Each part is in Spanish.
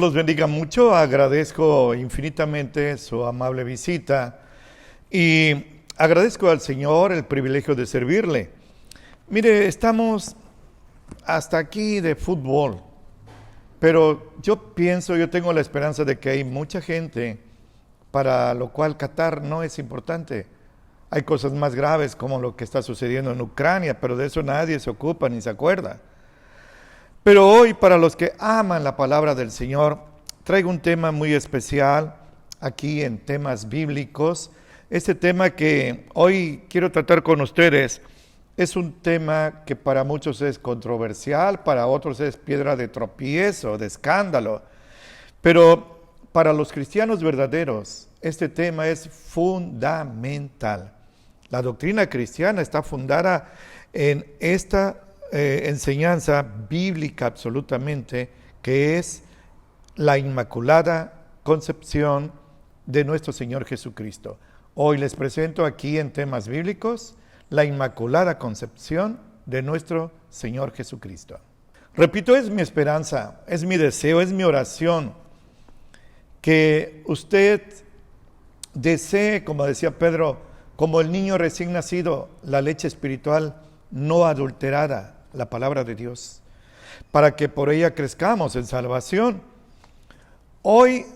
los bendiga mucho, agradezco infinitamente su amable visita y agradezco al Señor el privilegio de servirle. Mire, estamos hasta aquí de fútbol, pero yo tengo la esperanza de que hay mucha gente para lo cual Qatar no es importante. Hay cosas más graves como lo que está sucediendo en Ucrania, pero de eso nadie se ocupa ni se acuerda. Pero hoy, para los que aman la palabra del Señor, traigo un tema muy especial aquí en temas bíblicos. Este tema que hoy quiero tratar con ustedes es un tema que para muchos es controversial, para otros es piedra de tropiezo, de escándalo. Pero para los cristianos verdaderos, este tema es fundamental. La doctrina cristiana está fundada en esta enseñanza bíblica absolutamente, que es la Inmaculada Concepción de nuestro Señor Jesucristo. Hoy les presento aquí en temas bíblicos la Inmaculada Concepción de nuestro Señor Jesucristo. Repito, es mi esperanza, es mi deseo, es mi oración, que usted desee, como decía Pedro, como el niño recién nacido, la leche espiritual no adulterada, la palabra de Dios, para que por ella crezcamos en salvación. Hoy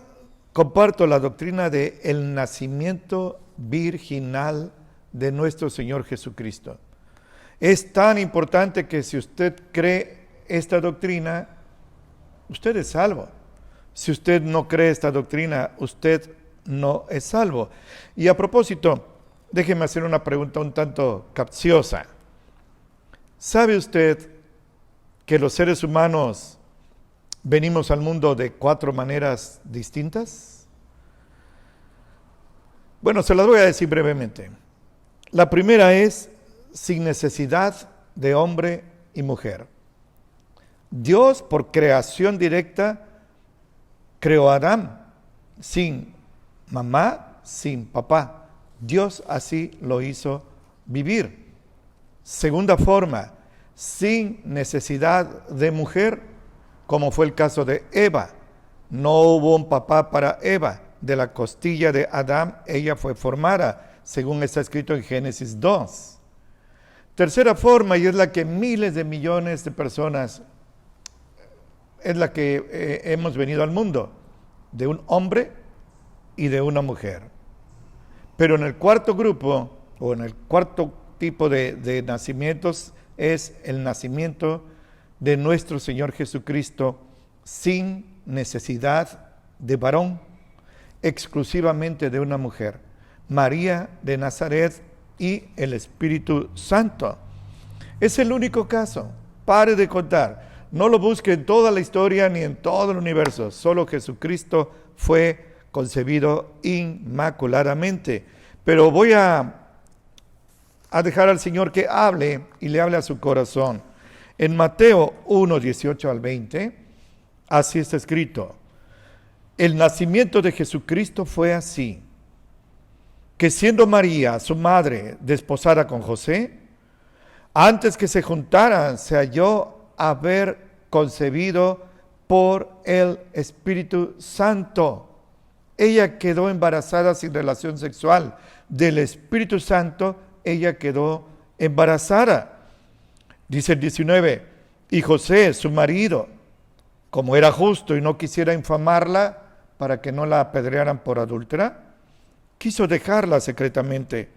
comparto la doctrina de el nacimiento virginal de nuestro Señor Jesucristo. Es tan importante que si usted cree esta doctrina, usted es salvo. Si usted no cree esta doctrina, usted no es salvo. Y a propósito, déjeme hacer una pregunta un tanto capciosa. ¿Sabe usted que los seres humanos venimos al mundo de 4 maneras distintas? Bueno, se las voy a decir brevemente. La primera es sin necesidad de hombre y mujer. Dios, por creación directa, creó a Adán sin mamá, sin papá. Dios así lo hizo vivir. Segunda forma, sin necesidad de mujer, como fue el caso de Eva. No hubo un papá para Eva. De la costilla de Adán ella fue formada, según está escrito en Génesis 2. Tercera forma, y es la que miles de millones de personas, es la que hemos venido al mundo, de un hombre y de una mujer. Pero en el cuarto grupo, o en el cuarto tipo de nacimientos, es el nacimiento de nuestro Señor Jesucristo sin necesidad de varón, exclusivamente de una mujer, María de Nazaret y el Espíritu Santo. Es el único caso. Pare de contar. No lo busque en toda la historia ni en todo el universo. Solo Jesucristo fue concebido inmaculadamente. Pero voy a dejar al Señor que hable y le hable a su corazón. En Mateo 1, 18 al 20, así está escrito: el nacimiento de Jesucristo fue así, que siendo María, su madre, desposada con José, antes que se juntaran, se halló haber concebido por el Espíritu Santo. Ella quedó embarazada sin relación sexual. Del Espíritu Santo ella quedó embarazada. Dice el 19, y José, su marido, como era justo y no quisiera infamarla para que no la apedrearan por adúltera, quiso dejarla secretamente.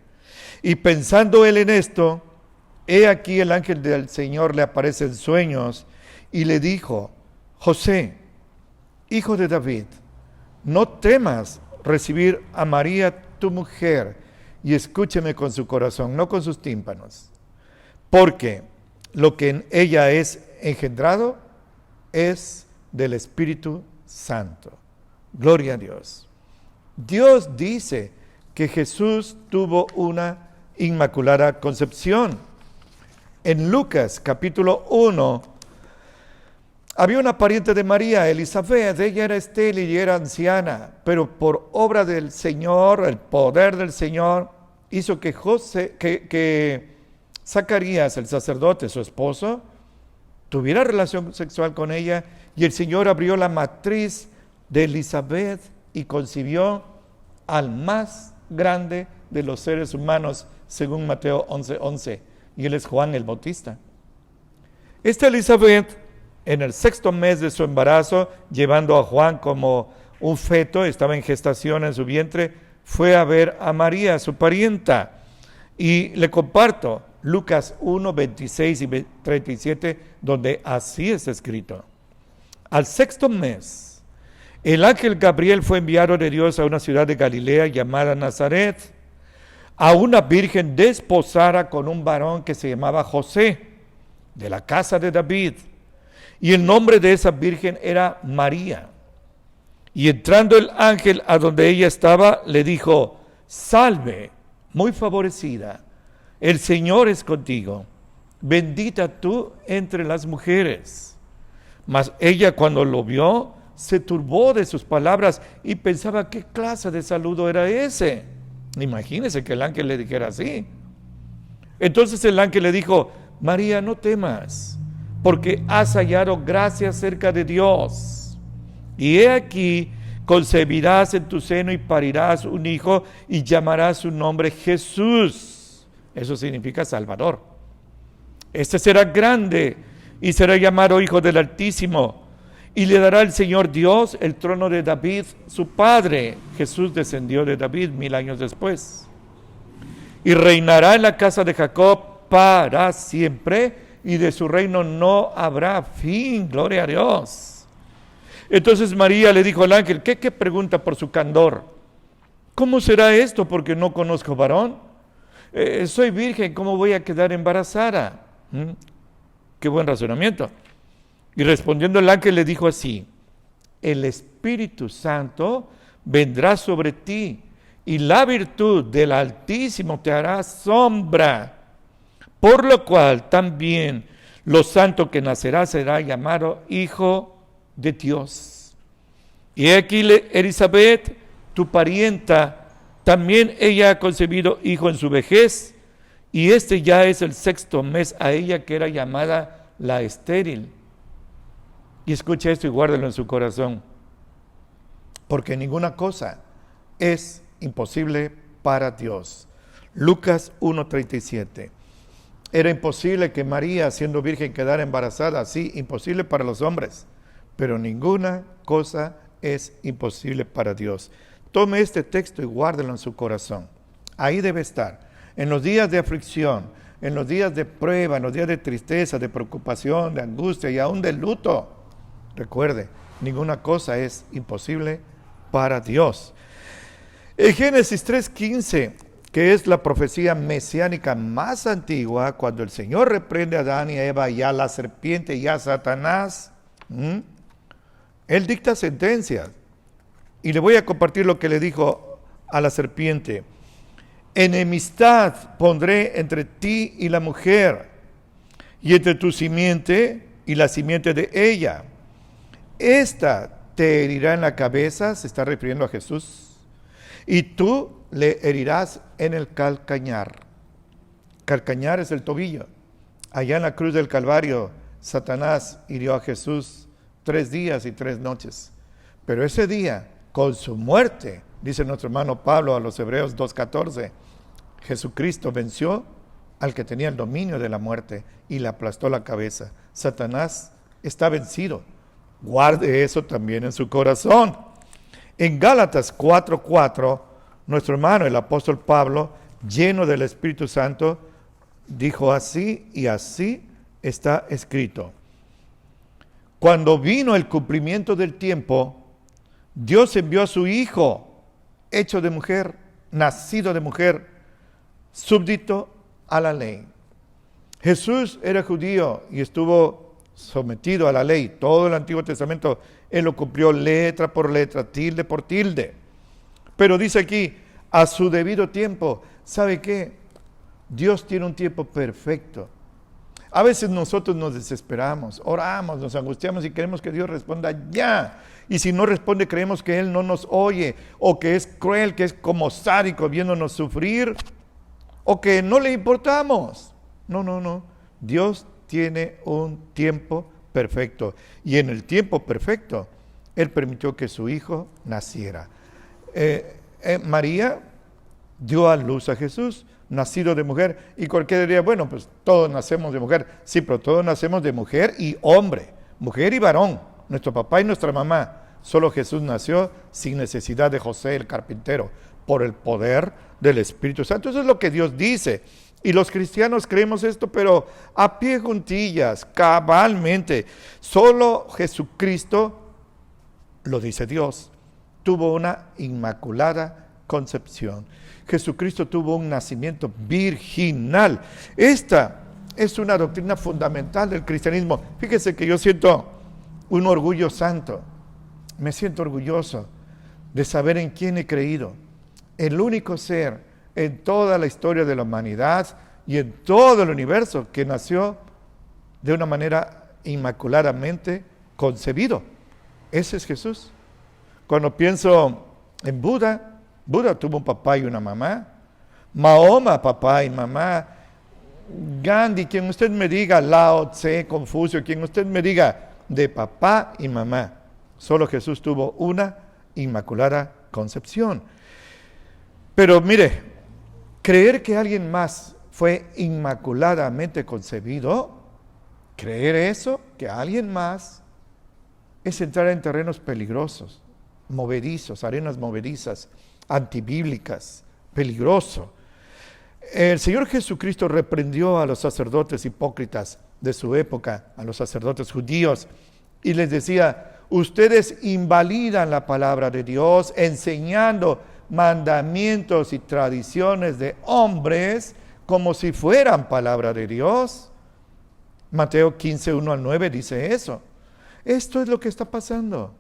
Y pensando él en esto, he aquí el ángel del Señor le aparece en sueños y le dijo: José, hijo de David, no temas recibir a María tu mujer, y escúcheme con su corazón, no con sus tímpanos, porque lo que en ella es engendrado es del Espíritu Santo. Gloria a Dios. Dios dice que Jesús tuvo una inmaculada concepción. En Lucas capítulo 1, había una pariente de María, Elizabeth. Ella era estéril y era anciana, pero por obra del Señor, el poder del Señor, hizo que Zacarías, el sacerdote, su esposo, tuviera relación sexual con ella, y el Señor abrió la matriz de Elizabeth y concibió al más grande de los seres humanos, según Mateo 11:11, y él es Juan el Bautista. Esta Elizabeth, en el 6º mes de su embarazo, llevando a Juan como un feto, estaba en gestación en su vientre, fue a ver a María, su parienta, y le comparto Lucas 1, 26 y 37, donde así es escrito. Al 6º mes, el ángel Gabriel fue enviado de Dios a una ciudad de Galilea llamada Nazaret, a una virgen desposada con un varón que se llamaba José, de la casa de David, y el nombre de esa virgen era María. Y entrando el ángel a donde ella estaba, le dijo: salve, muy favorecida, el Señor es contigo, bendita tú entre las mujeres. Mas ella, cuando lo vio, se turbó de sus palabras y pensaba: ¿qué clase de saludo era ese? Imagínese que el ángel le dijera así. Entonces el ángel le dijo: María, no temas, porque has hallado gracia cerca de Dios. Y he aquí, concebirás en tu seno y parirás un hijo y llamarás su nombre Jesús. Eso significa Salvador. Este será grande y será llamado Hijo del Altísimo. Y le dará el Señor Dios el trono de David, su padre. Jesús descendió de David 1000 años después. Y reinará en la casa de Jacob para siempre, y de su reino no habrá fin. Gloria a Dios. Entonces María le dijo al ángel: ¿Qué pregunta por su candor? ¿Cómo será esto? Porque no conozco varón. Soy virgen, ¿cómo voy a quedar embarazada? Qué buen razonamiento. Y respondiendo el ángel le dijo así: el Espíritu Santo vendrá sobre ti, y la virtud del Altísimo te hará sombra, por lo cual también lo santo que nacerá será llamado Hijo de Dios. Y aquí Elizabeth, tu parienta, también ella ha concebido hijo en su vejez, y este ya es el 6º mes a ella, que era llamada la estéril. Y escucha esto y guárdalo en su corazón, porque ninguna cosa es imposible para Dios. Lucas 1:37. Era imposible que María, siendo virgen, quedara embarazada. Sí, imposible para los hombres, pero ninguna cosa es imposible para Dios. Tome este texto y guárdelo en su corazón. Ahí debe estar. En los días de aflicción, en los días de prueba, en los días de tristeza, de preocupación, de angustia y aún de luto, recuerde, ninguna cosa es imposible para Dios. En Génesis 3:15, que es la profecía mesiánica más antigua, cuando el Señor reprende a Adán y a Eva y a la serpiente y a Satanás, Él dicta sentencias. Y le voy a compartir lo que le dijo a la serpiente: enemistad pondré entre ti y la mujer, y entre tu simiente y la simiente de ella. Esta te herirá en la cabeza, se está refiriendo a Jesús, y tú le herirás en el calcañar. Calcañar es el tobillo. Allá en la cruz del Calvario, Satanás hirió a Jesús 3 días y 3 noches. Pero ese día, con su muerte, dice nuestro hermano Pablo a los Hebreos 2:14, Jesucristo venció al que tenía el dominio de la muerte y le aplastó la cabeza. Satanás está vencido. Guarde eso también en su corazón. En Gálatas 4:4, nuestro hermano, el apóstol Pablo, lleno del Espíritu Santo, dijo así, y así está escrito: cuando vino el cumplimiento del tiempo, Dios envió a su Hijo, hecho de mujer, nacido de mujer, súbdito a la ley. Jesús era judío y estuvo sometido a la ley. Todo el Antiguo Testamento Él lo cumplió letra por letra, tilde por tilde. Pero dice aquí, a su debido tiempo. ¿Sabe qué? Dios tiene un tiempo perfecto. A veces nosotros nos desesperamos, oramos, nos angustiamos y queremos que Dios responda ya. Y si no responde, creemos que Él no nos oye, o que es cruel, que es como sádico viéndonos sufrir, o que no le importamos. No. Dios tiene un tiempo perfecto. Y en el tiempo perfecto, Él permitió que su hijo naciera. María dio a luz a Jesús, nacido de mujer, y cualquiera diría, bueno, pues todos nacemos de mujer. Sí, pero todos nacemos de mujer y hombre, mujer y varón, nuestro papá y nuestra mamá. Solo Jesús nació sin necesidad de José el carpintero, por el poder del Espíritu Santo. Eso es lo que Dios dice. Y los cristianos creemos esto, pero a pie juntillas, cabalmente. Solo Jesucristo, lo dice Dios, tuvo una inmaculada concepción. Jesucristo tuvo un nacimiento virginal. Esta es una doctrina fundamental del cristianismo. Fíjese que yo siento un orgullo santo. Me siento orgulloso de saber en quién he creído. El único ser en toda la historia de la humanidad y en todo el universo que nació de una manera inmaculadamente concebido. Ese es Jesús. Cuando pienso en Buda, Buda tuvo un papá y una mamá. Mahoma, papá y mamá. Gandhi, quien usted me diga, Lao Tse, Confucio, quien usted me diga, de papá y mamá. Solo Jesús tuvo una inmaculada concepción. Pero mire, creer que alguien más fue inmaculadamente concebido, creer eso, que alguien más, es entrar en terrenos peligrosos, movedizos, arenas movedizas, antibíblicas, peligroso. El Señor Jesucristo reprendió a los sacerdotes hipócritas de su época, a los sacerdotes judíos, y les decía, ustedes invalidan la palabra de Dios enseñando mandamientos y tradiciones de hombres como si fueran palabra de Dios. Mateo 15, 1 al 9 dice eso. Esto es lo que está pasando.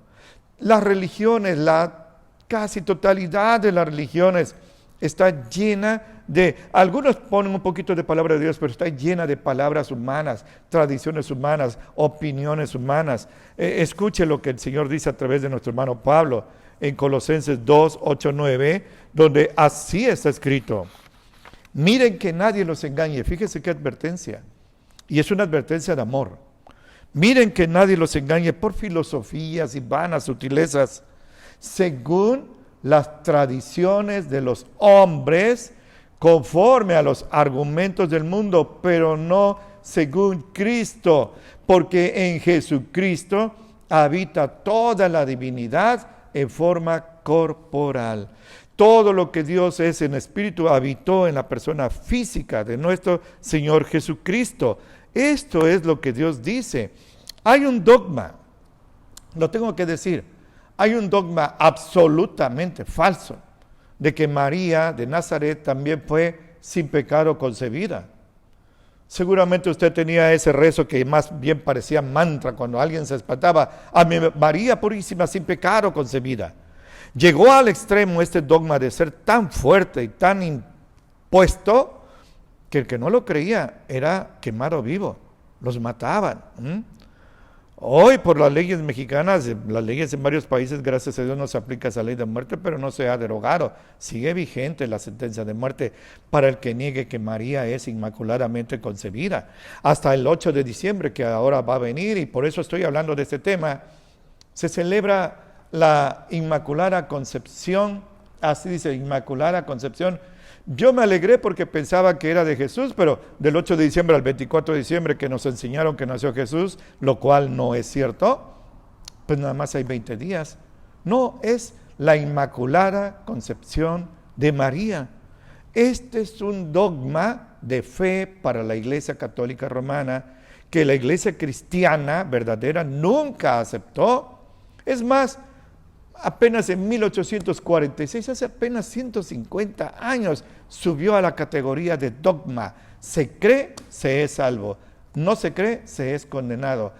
Las religiones, la casi totalidad de las religiones está llena de, algunos ponen un poquito de palabra de Dios, pero está llena de palabras humanas, tradiciones humanas, opiniones humanas. Escuche lo que el Señor dice a través de nuestro hermano Pablo en Colosenses 2, 8, 9, donde así está escrito. Miren que nadie los engañe. Fíjese qué advertencia. Y es una advertencia de amor. Miren que nadie los engañe por filosofías y vanas sutilezas, según las tradiciones de los hombres, conforme a los argumentos del mundo, pero no según Cristo, porque en Jesucristo habita toda la divinidad en forma corporal. Todo lo que Dios es en espíritu habitó en la persona física de nuestro Señor Jesucristo. Esto es lo que Dios dice. Hay un dogma, lo tengo que decir, hay un dogma absolutamente falso de que María de Nazaret también fue sin pecado concebida. Seguramente usted tenía ese rezo que más bien parecía mantra cuando alguien se espantaba. A María purísima sin pecado concebida. Llegó al extremo este dogma de ser tan fuerte y tan impuesto que el que no lo creía era quemado vivo. Los mataban. Hoy por las leyes mexicanas, las leyes en varios países, gracias a Dios no se aplica esa ley de muerte, pero no se ha derogado. Sigue vigente la sentencia de muerte para el que niegue que María es inmaculadamente concebida. Hasta el 8 de diciembre, que ahora va a venir, y por eso estoy hablando de este tema, se celebra la Inmaculada Concepción, así dice, Inmaculada Concepción. Yo me alegré porque pensaba que era de Jesús, pero del 8 de diciembre al 24 de diciembre que nos enseñaron que nació Jesús, lo cual no es cierto, pues nada más hay 20 días. No, es la Inmaculada Concepción de María. Este es un dogma de fe para la Iglesia Católica Romana que la Iglesia cristiana verdadera nunca aceptó. Es más, apenas en 1846, hace apenas 150 años, subió a la categoría de dogma. Se cree, se es salvo. No se cree, se es condenado.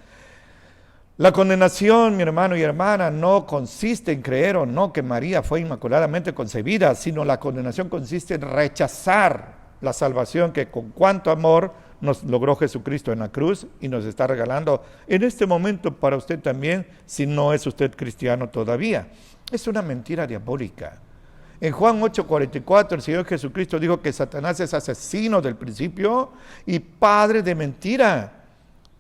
La condenación, mi hermano y hermana, no consiste en creer o no que María fue inmaculadamente concebida, sino la condenación consiste en rechazar la salvación que con cuánto amor nos logró Jesucristo en la cruz y nos está regalando en este momento para usted también, si no es usted cristiano todavía. Es una mentira diabólica. En Juan 8:44 el Señor Jesucristo dijo que Satanás es asesino del principio y padre de mentira.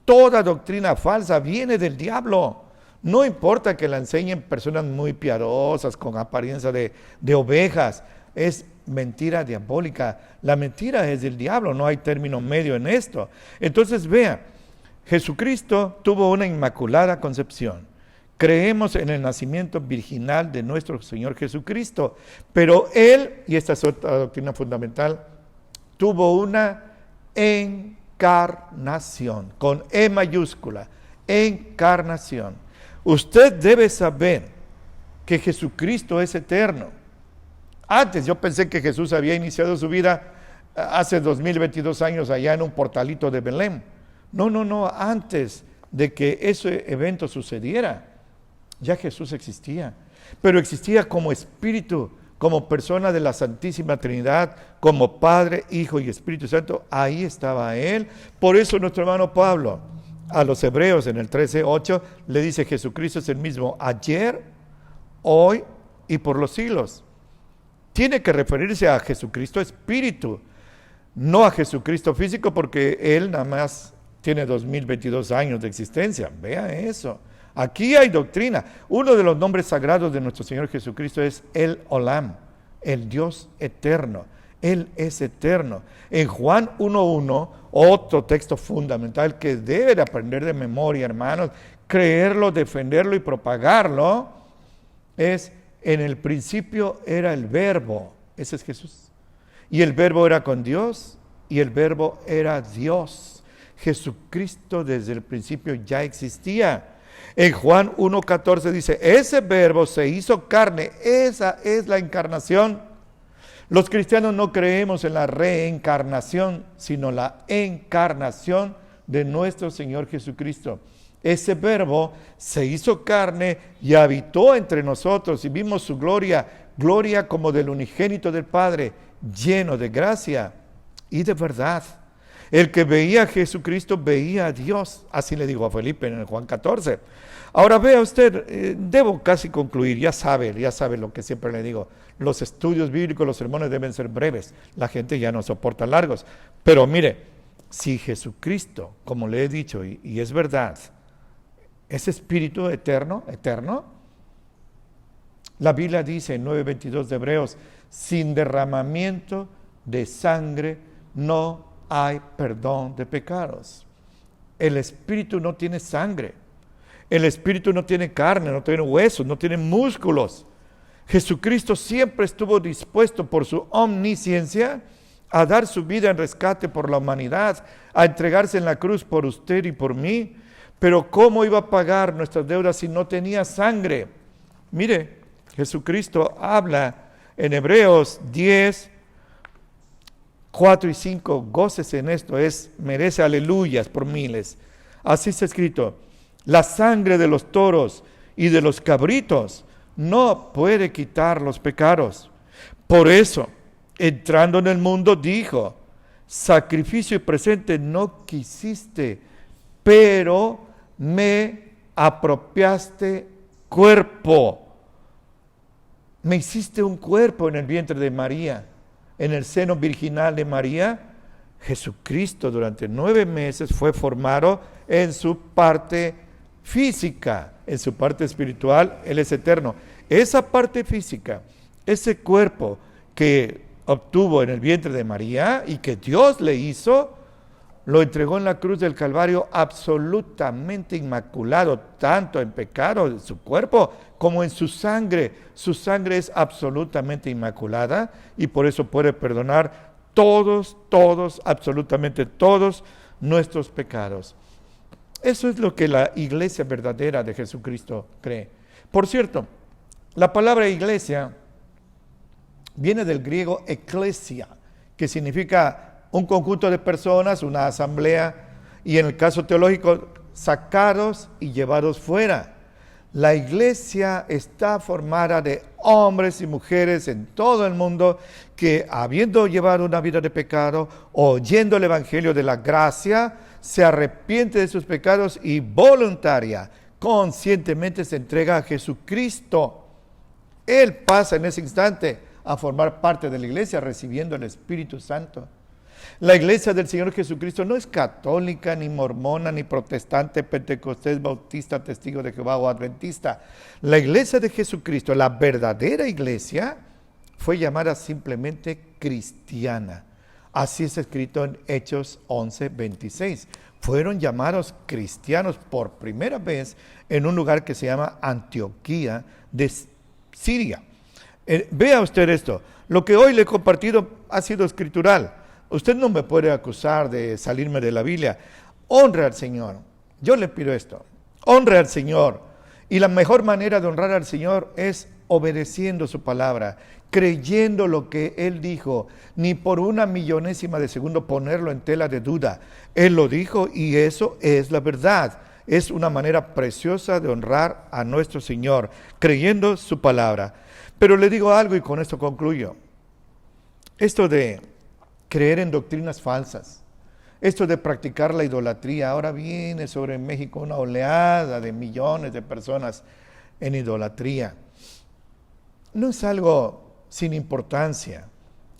Toda doctrina falsa viene del diablo. No importa que la enseñen personas muy piadosas, con apariencia de ovejas. Es mentira diabólica. La mentira es del diablo, no hay término medio en esto. Entonces vea, Jesucristo tuvo una inmaculada concepción. Creemos en el nacimiento virginal de nuestro Señor Jesucristo, pero Él, y esta es otra doctrina fundamental, tuvo una encarnación, con E mayúscula, encarnación. Usted debe saber que Jesucristo es eterno. Antes yo pensé que Jesús había iniciado su vida hace 2022 años allá en un portalito de Belén. No, antes de que ese evento sucediera, ya Jesús existía, pero existía como Espíritu, como persona de la Santísima Trinidad, como Padre, Hijo y Espíritu Santo. Ahí estaba Él. Por eso nuestro hermano Pablo, a los Hebreos en el 13:8, le dice: Jesucristo es el mismo ayer, hoy y por los siglos. Tiene que referirse a Jesucristo Espíritu, no a Jesucristo físico, porque Él nada más tiene 2022 años de existencia. Vea eso. Aquí hay doctrina. Uno de los nombres sagrados de nuestro Señor Jesucristo es el Olam, el Dios eterno. Él es eterno. En Juan 1:1, otro texto fundamental que debe de aprender de memoria, hermanos, creerlo, defenderlo y propagarlo, es: en el principio era el Verbo. Ese es Jesús. Y el Verbo era con Dios, y el Verbo era Dios. Jesucristo desde el principio ya existía. En Juan 1:14 dice: ese Verbo se hizo carne. Esa es la encarnación. Los cristianos no creemos en la reencarnación, sino la encarnación de nuestro Señor Jesucristo. Ese Verbo se hizo carne y habitó entre nosotros, y vimos su gloria, gloria como del unigénito del Padre, lleno de gracia y de verdad. El que veía a Jesucristo veía a Dios. Así le dijo a Felipe en el Juan 14. Ahora vea usted, debo casi concluir, ya sabe lo que siempre le digo. Los estudios bíblicos, los sermones deben ser breves. La gente ya no soporta largos. Pero mire, si Jesucristo, como le he dicho, y es verdad, es espíritu eterno, la Biblia dice en 9:22 de Hebreos: sin derramamiento de sangre no hay perdón de pecados. El Espíritu no tiene sangre. El Espíritu no tiene carne, no tiene huesos, no tiene músculos. Jesucristo siempre estuvo dispuesto por su omnisciencia a dar su vida en rescate por la humanidad, a entregarse en la cruz por usted y por mí. Pero ¿cómo iba a pagar nuestras deudas si no tenía sangre? Mire, Jesucristo habla en Hebreos 10, 4 y 5, gócese en esto, merece aleluyas por miles. Así está escrito: la sangre de los toros y de los cabritos no puede quitar los pecados. Por eso, entrando en el mundo, dijo: sacrificio y presente no quisiste, pero me apropiaste cuerpo. Me hiciste un cuerpo en el vientre de María. En el seno virginal de María, Jesucristo durante 9 meses fue formado en su parte física, en su parte espiritual. Él es eterno. Esa parte física, ese cuerpo que obtuvo en el vientre de María y que Dios le hizo, lo entregó en la cruz del Calvario absolutamente inmaculado, tanto en pecado de su cuerpo como en su sangre. Su sangre es absolutamente inmaculada y por eso puede perdonar todos, absolutamente todos nuestros pecados. Eso es lo que la iglesia verdadera de Jesucristo cree. Por cierto, la palabra iglesia viene del griego eklesia, que significa un conjunto de personas, una asamblea, y en el caso teológico, sacados y llevados fuera. La iglesia está formada de hombres y mujeres en todo el mundo que, habiendo llevado una vida de pecado, oyendo el evangelio de la gracia, se arrepiente de sus pecados y voluntaria, conscientemente se entrega a Jesucristo. Él pasa en ese instante a formar parte de la iglesia recibiendo el Espíritu Santo. La iglesia del Señor Jesucristo no es católica, ni mormona, ni protestante, pentecostés, bautista, testigo de Jehová o adventista. La iglesia de Jesucristo, la verdadera iglesia, fue llamada simplemente cristiana. Así es escrito en Hechos 11:26. Fueron llamados cristianos por primera vez en un lugar que se llama Antioquía de Siria. Vea usted esto. Lo que hoy le he compartido ha sido escritural. Usted no me puede acusar de salirme de la Biblia. Honre al Señor. Yo le pido esto. Honre al Señor. Y la mejor manera de honrar al Señor es obedeciendo su palabra, creyendo lo que Él dijo, ni por una millonésima de segundo ponerlo en tela de duda. Él lo dijo y eso es la verdad. Es una manera preciosa de honrar a nuestro Señor, creyendo su palabra. Pero le digo algo y con esto concluyo. Esto de creer en doctrinas falsas, esto de practicar la idolatría, ahora viene sobre México una oleada de millones de personas en idolatría. No es algo sin importancia,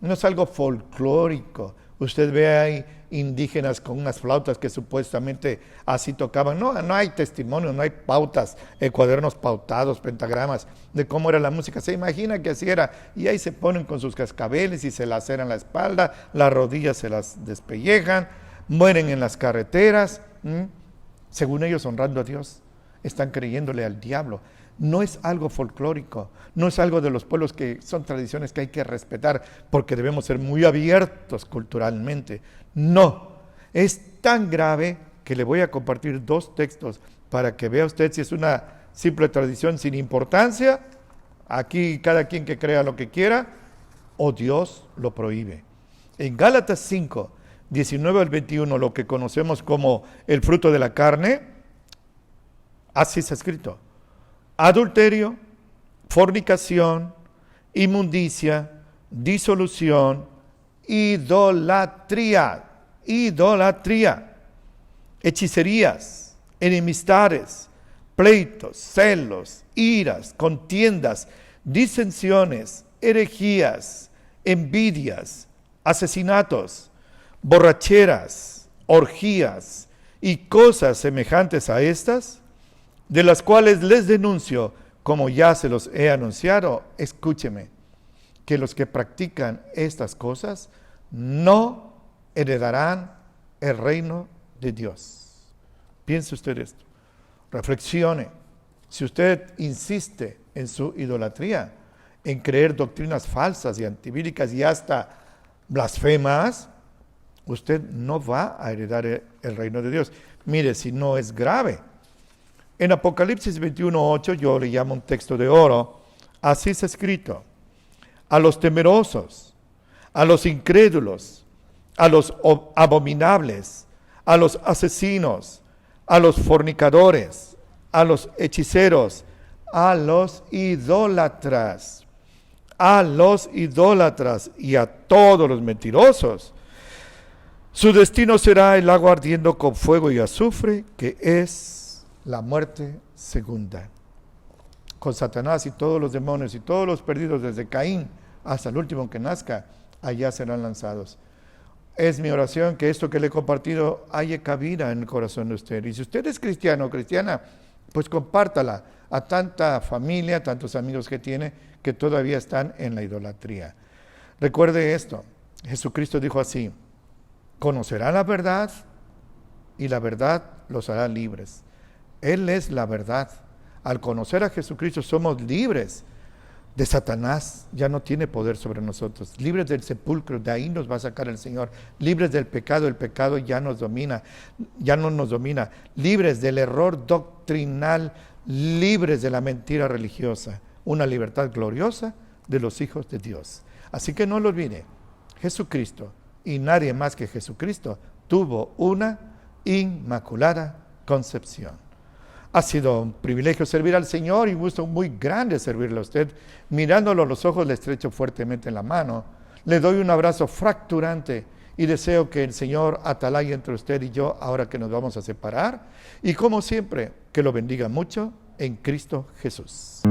no es algo folclórico. Usted ve ahí indígenas con unas flautas que supuestamente así tocaban. No hay testimonio, no hay pautas, cuadernos pautados, pentagramas de cómo era la música. Se imagina que así era y ahí se ponen con sus cascabeles y se laceran la espalda, las rodillas se las despellejan, mueren en las carreteras, según ellos honrando a Dios, están creyéndole al diablo. No es algo folclórico, no es algo de los pueblos que son tradiciones que hay que respetar porque debemos ser muy abiertos culturalmente. No, es tan grave que le voy a compartir 2 textos para que vea usted si es una simple tradición sin importancia, aquí cada quien que crea lo que quiera, o Dios lo prohíbe. En Gálatas 5, 19 al 21, lo que conocemos como el fruto de la carne, así está escrito: adulterio, fornicación, inmundicia, disolución, idolatría, hechicerías, enemistades, pleitos, celos, iras, contiendas, disensiones, herejías, envidias, asesinatos, borracheras, orgías y cosas semejantes a estas, de las cuales les denuncio, como ya se los he anunciado. Escúcheme, que los que practican estas cosas no heredarán el reino de Dios. Piense usted esto, reflexione. Si usted insiste en su idolatría, en creer doctrinas falsas y antibíblicas y hasta blasfemas, usted no va a heredar el reino de Dios. Mire, si no es grave. En Apocalipsis 21:8, yo le llamo un texto de oro, así está escrito: a los temerosos, a los incrédulos, a los abominables, a los asesinos, a los fornicadores, a los hechiceros, a los idólatras y a todos los mentirosos. Su destino será el lago ardiendo con fuego y azufre, que es la muerte segunda. Con Satanás y todos los demonios y todos los perdidos desde Caín hasta el último que nazca, allá serán lanzados. Es mi oración que esto que le he compartido haya cabida en el corazón de usted. Y si usted es cristiano o cristiana, pues compártala a tanta familia, tantos amigos que tiene que todavía están en la idolatría. Recuerde esto, Jesucristo dijo así: conocerán la verdad y la verdad los hará libres. Él es la verdad. Al conocer a Jesucristo somos libres de Satanás, ya no tiene poder sobre nosotros, libres del sepulcro, de ahí nos va a sacar el Señor, libres del pecado, el pecado ya nos domina, ya no nos domina, libres del error doctrinal, libres de la mentira religiosa, una libertad gloriosa de los hijos de Dios. Así que no lo olvide, Jesucristo y nadie más que Jesucristo tuvo una inmaculada concepción. Ha sido un privilegio servir al Señor y un gusto muy grande servirle a usted. Mirándolo a los ojos, le estrecho fuertemente la mano. Le doy un abrazo fracturante y deseo que el Señor atalaye entre usted y yo ahora que nos vamos a separar. Y como siempre, que lo bendiga mucho en Cristo Jesús.